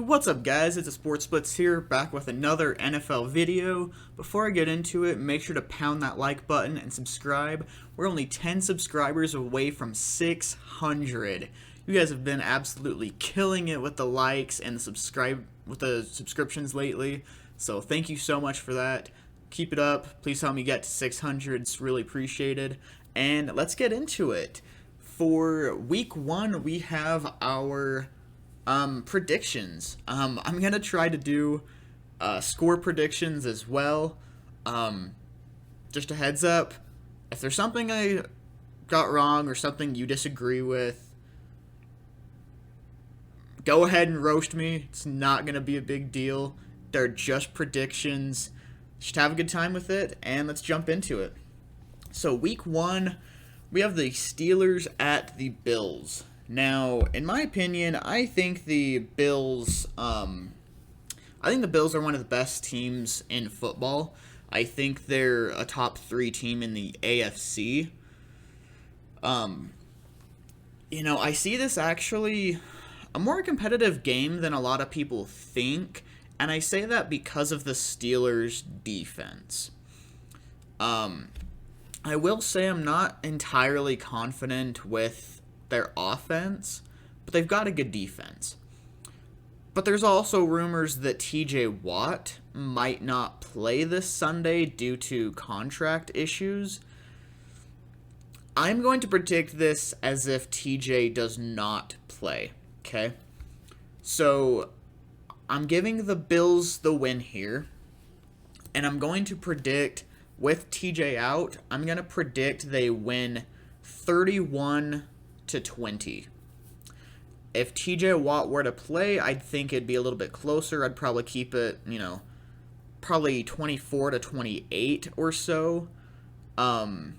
What's up, guys? It's a Sports Splits here, back with another NFL video. Before I get into it, make sure to pound that like button and subscribe. We're only 10 subscribers away from 600. You guys have been absolutely killing it with the likes and the subscriptions lately. So thank you so much for that. Keep it up. Please help me get to 600. It's really appreciated. And let's get into it. For week 1, we have our predictions. I'm gonna try to do score predictions as well. Just a heads up, if there's something I got wrong or something you disagree with, go ahead and roast me. It's not gonna be a big deal. They're just predictions. Just have a good time with it, and let's jump into it. So week 1, we have the Steelers at the Bills. Now, in my opinion, I think the Bills are one of the best teams in football. I think they're a top 3 team in the AFC. I see this actually a more competitive game than a lot of people think, and I say that because of the Steelers' defense. I will say I'm not entirely confident with their offense, but they've got a good defense. But there's also rumors that TJ Watt might not play this Sunday due to contract issues. I'm going to predict this as if TJ does not play, okay? So I'm giving the Bills the win here, and I'm going to predict with TJ out, I'm going to predict they win 31-20. If TJ Watt were to play, I'd think it'd be a little bit closer. I'd probably keep it, probably 24-28 or so. And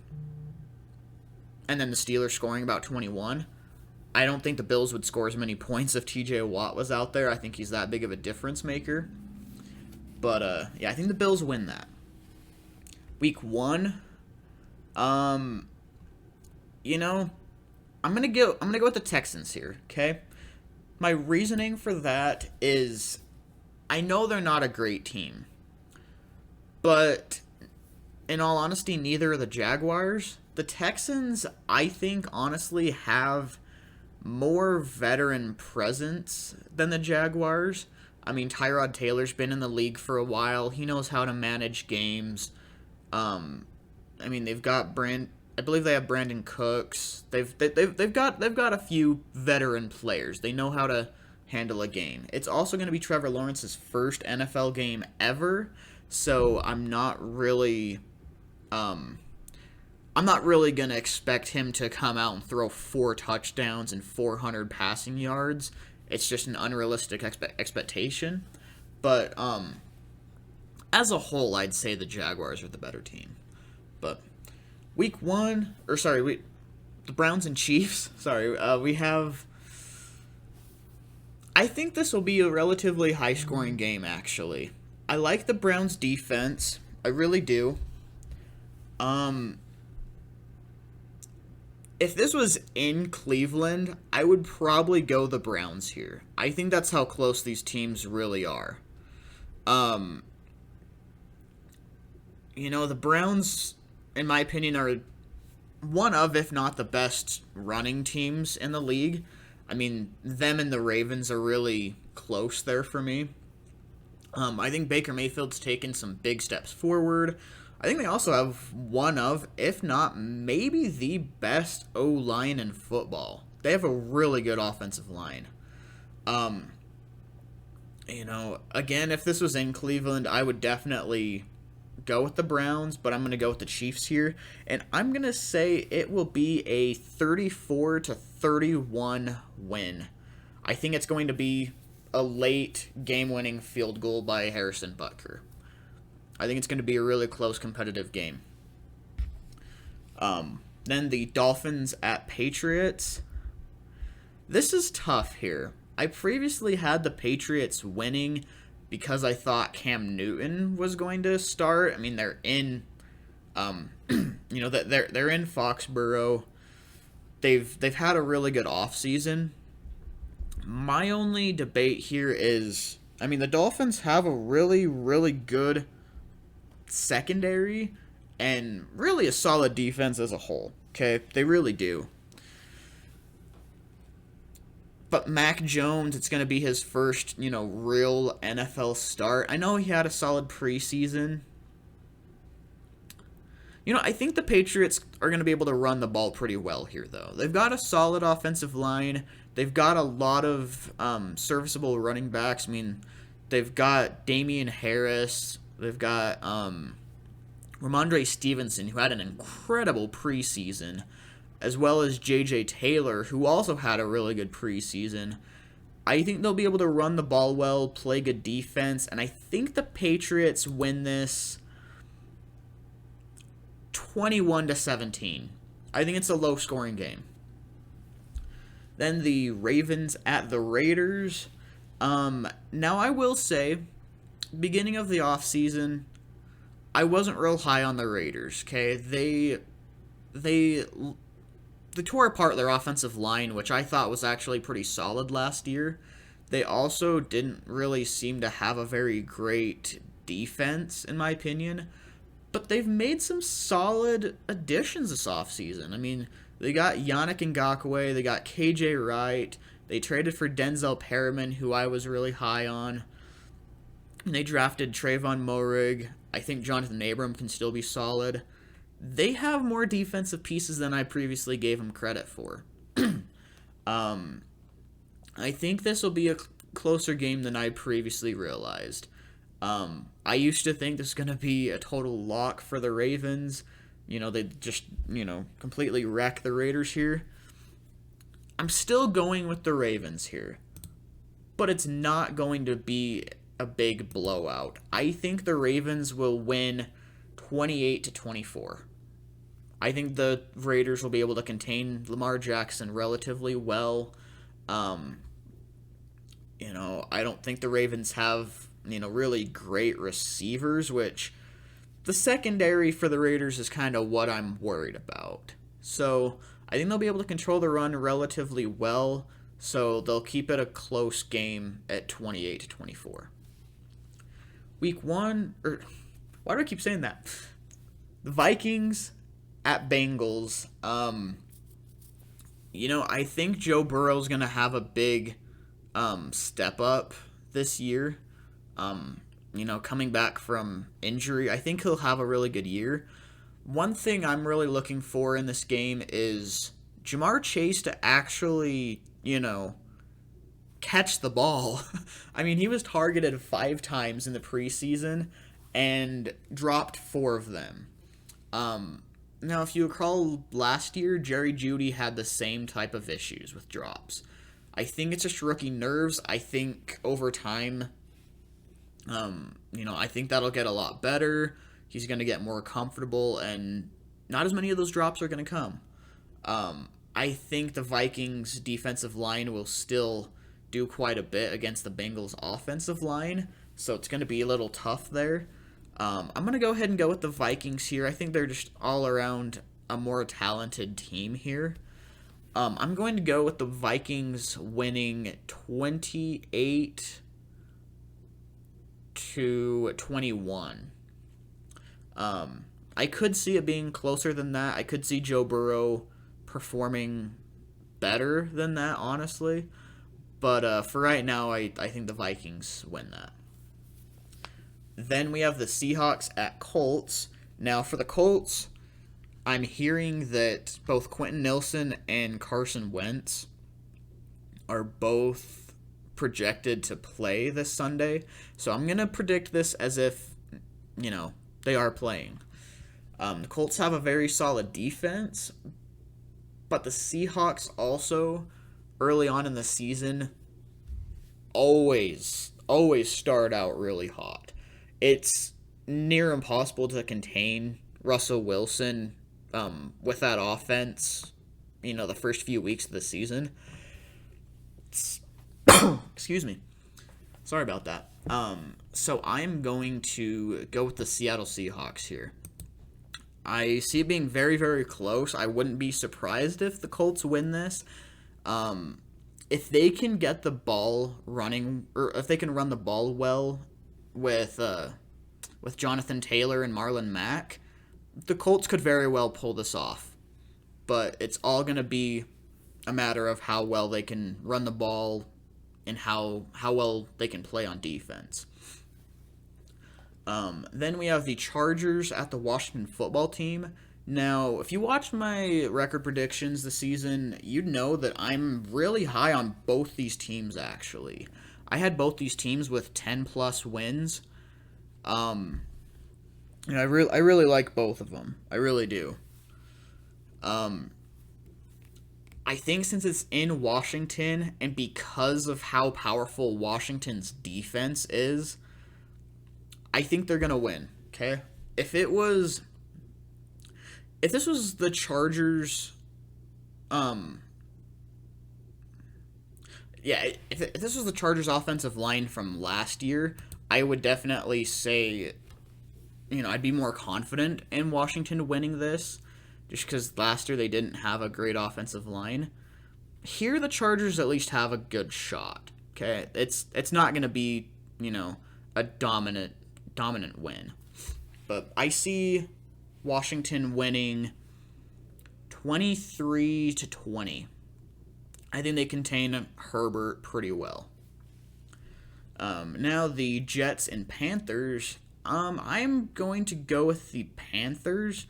then the Steelers scoring about 21. I don't think the Bills would score as many points if TJ Watt was out there. I think he's that big of a difference maker. But I think the Bills win that. Week 1, I'm gonna go with the Texans here, okay? My reasoning for that is I know they're not a great team, but in all honesty, neither are the Jaguars. The Texans, I think, honestly, have more veteran presence than the Jaguars. I mean, Tyrod Taylor's been in the league for a while. He knows how to manage games. They've got I believe they have Brandon Cooks. They've got a few veteran players. They know how to handle a game. It's also going to be Trevor Lawrence's first NFL game ever, so I'm not really going to expect him to come out and throw 4 touchdowns and 400 passing yards. It's just an unrealistic expectation. But as a whole, I'd say the Jaguars are the better team. But the Browns and Chiefs. We have. I think this will be a relatively high-scoring game, actually. I like the Browns' defense. I really do. If this was in Cleveland, I would probably go the Browns here. I think that's how close these teams really are. The Browns, in my opinion, are one of, if not the best running teams in the league. I mean, them and the Ravens are really close there for me. I think Baker Mayfield's taken some big steps forward. I think they also have one of, if not maybe the best O-line in football. They have a really good offensive line. Again, if this was in Cleveland, I would definitely go with the Browns, but I'm going to go with the Chiefs here, and I'm going to say it will be a 34-31 win. I think it's going to be a late game-winning field goal by Harrison Butker. I think it's going to be a really close competitive game. Then the Dolphins at Patriots. This is tough here. I previously had the Patriots winning because I thought Cam Newton was going to start. I mean, they're in, they're in Foxborough. They've had a really good offseason. My only debate here is, I mean, the Dolphins have a really, really good secondary and really a solid defense as a whole. Okay, they really do. But Mac Jones, it's going to be his first, real NFL start. I know he had a solid preseason. I think the Patriots are going to be able to run the ball pretty well here, though. They've got a solid offensive line. They've got a lot of serviceable running backs. I mean, they've got Damian Harris. They've got Ramondre Stevenson, who had an incredible preseason, as well as J.J. Taylor, who also had a really good preseason. I think they'll be able to run the ball well, play good defense, and I think the Patriots win this 21-17. I think it's a low-scoring game. Then the Ravens at the Raiders. Now I will say, beginning of the offseason, I wasn't real high on the Raiders. Okay, they tore apart their offensive line, which I thought was actually pretty solid last year. They also didn't really seem to have a very great defense, in my opinion. But they've made some solid additions this offseason. I mean, they got Yannick Ngakoue, they got KJ Wright, they traded for Denzel Perriman, who I was really high on. And they drafted Trayvon Moehrig. I think Jonathan Abram can still be solid. They have more defensive pieces than I previously gave them credit for. I think this will be a closer game than I previously realized. I used to think this was going to be a total lock for the Ravens. They just, completely wreck the Raiders here. I'm still going with the Ravens here. But it's not going to be a big blowout. I think the Ravens will win 28-24. I think the Raiders will be able to contain Lamar Jackson relatively well. I don't think the Ravens have, really great receivers, which the secondary for the Raiders is kind of what I'm worried about. So I think they'll be able to control the run relatively well, so they'll keep it a close game at 28-24. Week 1, why do I keep saying that? The Vikings at Bengals. I think Joe Burrow's going to have a big step up this year. Coming back from injury, I think he'll have a really good year. One thing I'm really looking for in this game is Jamar Chase to actually, catch the ball. I mean, he was targeted 5 times in the preseason and dropped 4 of them. Now, if you recall last year, Jerry Jeudy had the same type of issues with drops. I think it's just rookie nerves. I think over time, I think that'll get a lot better. He's going to get more comfortable, and not as many of those drops are going to come. I think the Vikings' defensive line will still do quite a bit against the Bengals' offensive line, so it's going to be a little tough there. I'm going to go ahead and go with the Vikings here. I think they're just all around a more talented team here. I'm going to go with the Vikings winning 28-21. I could see it being closer than that. I could see Joe Burrow performing better than that, honestly. But for right now, I think the Vikings win that. Then we have the Seahawks at Colts. Now, for the Colts, I'm hearing that both Quentin Nelson and Carson Wentz are both projected to play this Sunday. So I'm going to predict this as if, they are playing. The Colts have a very solid defense, but the Seahawks also, early on in the season, always start out really hot. It's near impossible to contain Russell Wilson with that offense, the first few weeks of the season. Excuse me. Sorry about that. So I'm going to go with the Seattle Seahawks here. I see it being very, very close. I wouldn't be surprised if the Colts win this. if they can get the ball running, or if they can run the ball well with Jonathan Taylor and Marlon Mack, the Colts could very well pull this off. But it's all going to be a matter of how well they can run the ball and how well they can play on defense. Then we have the Chargers at the Washington football team. Now, if you watched my record predictions this season, you'd know that I'm really high on both these teams, actually. I had both these teams with 10-plus wins. And I really like both of them. I really do. I think since it's in Washington, and because of how powerful Washington's defense is, I think they're going to win, okay? If this was the Chargers, if this was the Chargers offensive line from last year, I would definitely say, I'd be more confident in Washington winning this, just because last year they didn't have a great offensive line. Here, the Chargers at least have a good shot, okay? It's not going to be, a dominant win. But I see Washington winning 23-20. I think they contain Herbert pretty well. Now the Jets and Panthers. I'm going to go with the Panthers,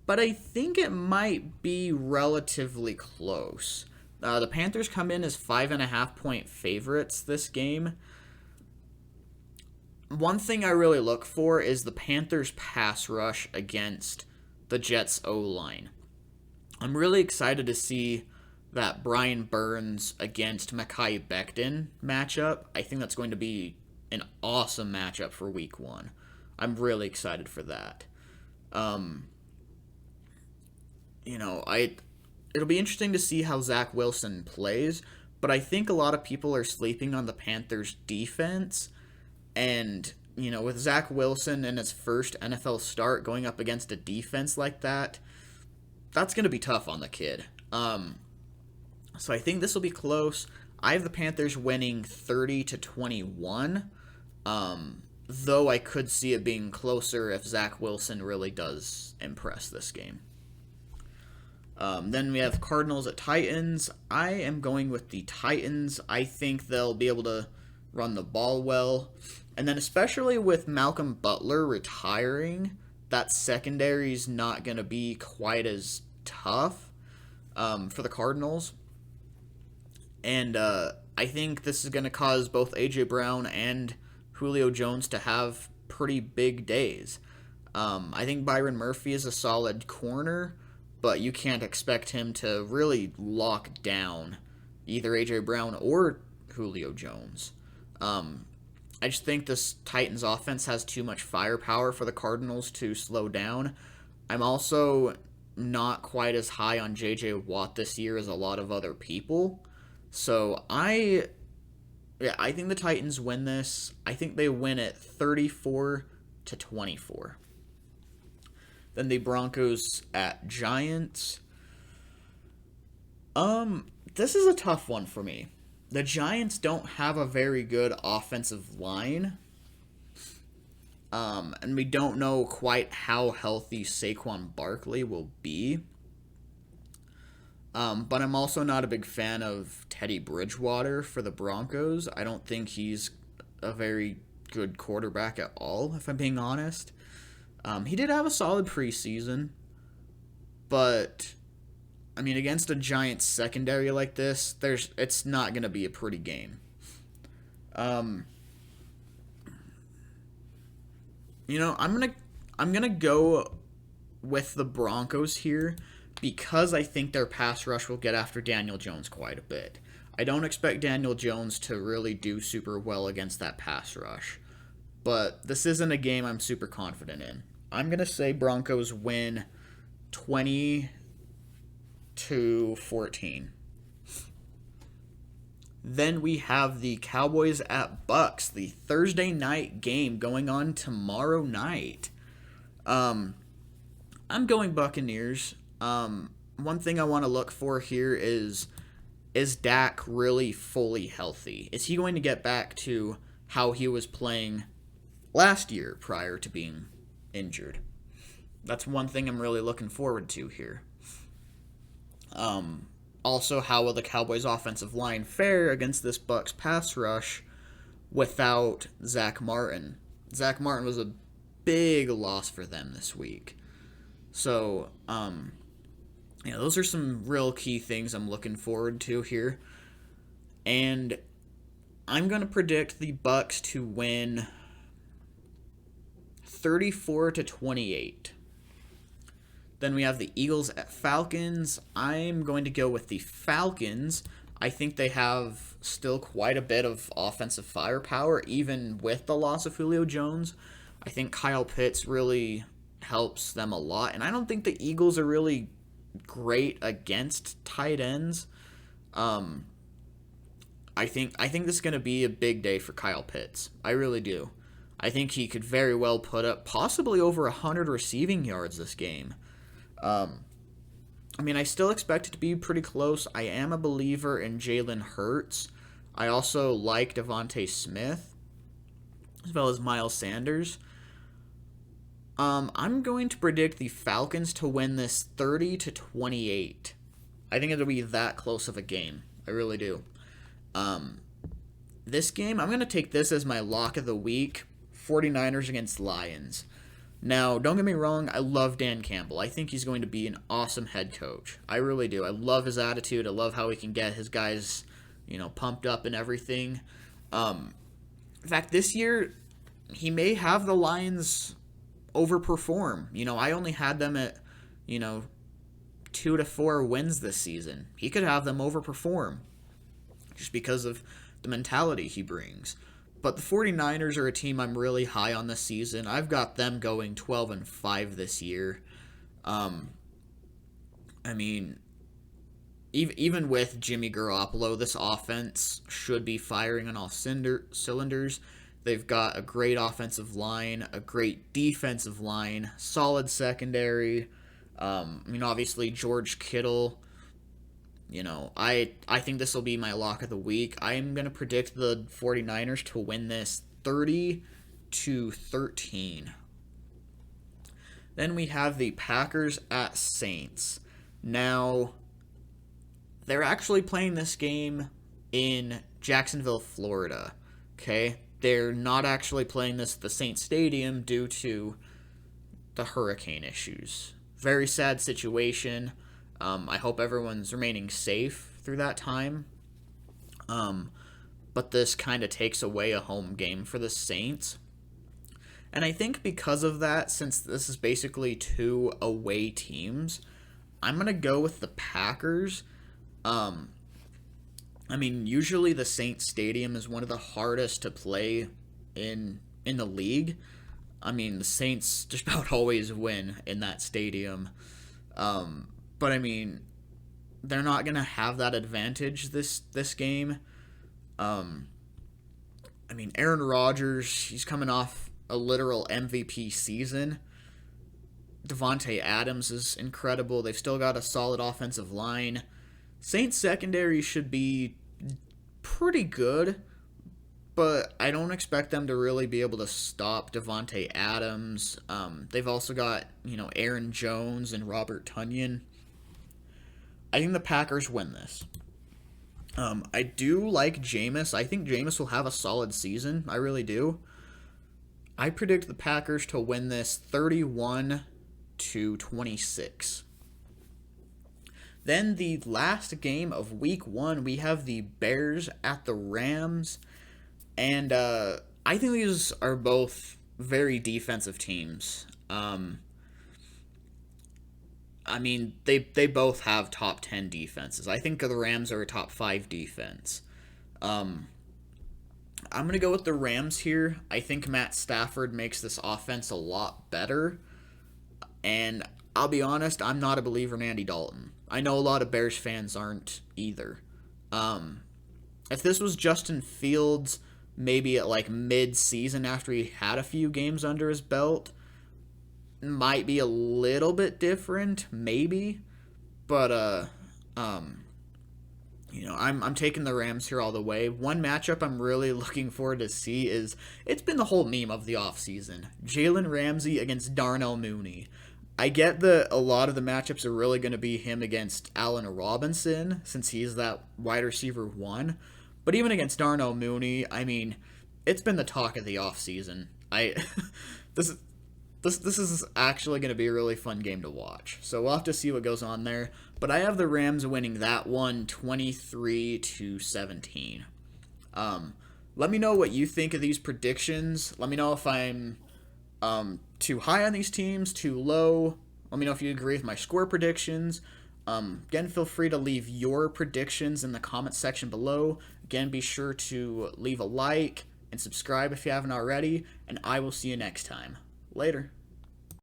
but I think it might be relatively close. The Panthers come in as 5.5-point favorites this game. One thing I really look for is the Panthers' pass rush against the Jets' O-line. I'm really excited to see that Brian Burns against Mekhi Becton matchup. I think that's going to be an awesome matchup for Week 1. I'm really excited for that. It'll be interesting to see how Zach Wilson plays, but I think a lot of people are sleeping on the Panthers' defense. And, with Zach Wilson in his first NFL start going up against a defense like that, that's going to be tough on the kid. So I think this will be close. I have the Panthers winning 30-21, though I could see it being closer if Zach Wilson really does impress this game. Then we have Cardinals at Titans. I am going with the Titans. I think they'll be able to run the ball well. And then especially with Malcolm Butler retiring, that secondary is not going to be quite as tough for the Cardinals. And I think this is going to cause both A.J. Brown and Julio Jones to have pretty big days. I think Byron Murphy is a solid corner, but you can't expect him to really lock down either A.J. Brown or Julio Jones. I just think this Titans offense has too much firepower for the Cardinals to slow down. I'm also not quite as high on J.J. Watt this year as a lot of other people. So I think the Titans win this. I think they win it 34-24. Then the Broncos at Giants. This is a tough one for me. The Giants don't have a very good offensive line. And we don't know quite how healthy Saquon Barkley will be. But I'm also not a big fan of Teddy Bridgewater for the Broncos. I don't think he's a very good quarterback at all, if I'm being honest. He did have a solid preseason, but against a Giants secondary like this, it's not going to be a pretty game. I'm gonna go with the Broncos here because I think their pass rush will get after Daniel Jones quite a bit. I don't expect Daniel Jones to really do super well against that pass rush, but this isn't a game I'm super confident in. I'm gonna say Broncos win 20-14. Then we have the Cowboys at Bucks, the Thursday night game going on tomorrow night. I'm going Buccaneers. One thing I want to look for here is is Dak really fully healthy? Is he going to get back to how he was playing last year prior to being injured? That's one thing I'm really looking forward to here. Also, how will the Cowboys' offensive line fare against this Bucs pass rush without Zach Martin? Zach Martin was a big loss for them this week. So, those are some real key things I'm looking forward to here. And I'm going to predict the Bucs to win 34-28. Then we have the Eagles at Falcons. I'm going to go with the Falcons. I think they have still quite a bit of offensive firepower, even with the loss of Julio Jones. I think Kyle Pitts really helps them a lot. And I don't think the Eagles are really great against tight ends. I think this is going to be a big day for Kyle Pitts. I really do. I think he could very well put up possibly over 100 receiving yards this game. I still expect it to be pretty close. I am a believer in Jalen Hurts. I also like Devontae Smith, as well as Miles Sanders. I'm going to predict the Falcons to win this 30-28. I think it'll be that close of a game. I really do. This game, I'm going to take this as my lock of the week. 49ers against Lions. Now, don't get me wrong, I love Dan Campbell. I think he's going to be an awesome head coach. I really do. I love his attitude. I love how he can get his guys, pumped up and everything. In fact, this year, he may have the Lions overperform. I only had them at, 2 to 4 wins this season. He could have them overperform just because of the mentality he brings. But the 49ers are a team I'm really high on this season. I've got them going 12-5 this year. Even with Jimmy Garoppolo, this offense should be firing on all cylinders. They've got a great offensive line, a great defensive line, solid secondary. Obviously George Kittle. I think this will be my lock of the week. I'm going to predict the 49ers to win this 30-13. Then we have the Packers at Saints. Now, they're actually playing this game in Jacksonville, Florida. Okay? They're not actually playing this at the Saints Stadium due to the hurricane issues. Very sad situation. I hope everyone's remaining safe through that time. But this kind of takes away a home game for the Saints. And I think because of that, since this is basically 2 away teams, I'm going to go with the Packers. Usually the Saints Stadium is one of the hardest to play in the league. The Saints just about always win in that stadium. But they're not going to have that advantage this game. Aaron Rodgers, he's coming off a literal MVP season. Devontae Adams is incredible. They've still got a solid offensive line. Saints secondary should be pretty good, but I don't expect them to really be able to stop Devontae Adams. They've also got, Aaron Jones and Robert Tonyan. I think the Packers win this. I do like Jameis. I think Jameis will have a solid season. I really do. I predict the Packers to win this 31-26. Then the last game of Week 1, we have the Bears at the Rams. And I think these are both very defensive teams. They both have top 10 defenses. I think the Rams are a top 5 defense. I'm going to go with the Rams here. I think Matt Stafford makes this offense a lot better. And I'll be honest, I'm not a believer in Andy Dalton. I know a lot of Bears fans aren't either. If this was Justin Fields, maybe at mid-season after he had a few games under his belt, might be a little bit different, maybe. But I'm taking the Rams here all the way. One matchup I'm really looking forward to see is it's been the whole meme of the offseason. Jalen Ramsey against Darnell Mooney. I get that a lot of the matchups are really going to be him against Allen Robinson since he's that wide receiver one. But even against Darnell Mooney, I mean, it's been the talk of the offseason. I this this is actually going to be a really fun game to watch. So we'll have to see what goes on there. But I have the Rams winning that one 23-17. Let me know what you think of these predictions. Let me know if I'm too high on these teams, too low. Let me know if you agree with my score predictions. Again, feel free to leave your predictions in the comment section below. Again, be sure to leave a like and subscribe if you haven't already. And I will see you next time. Later.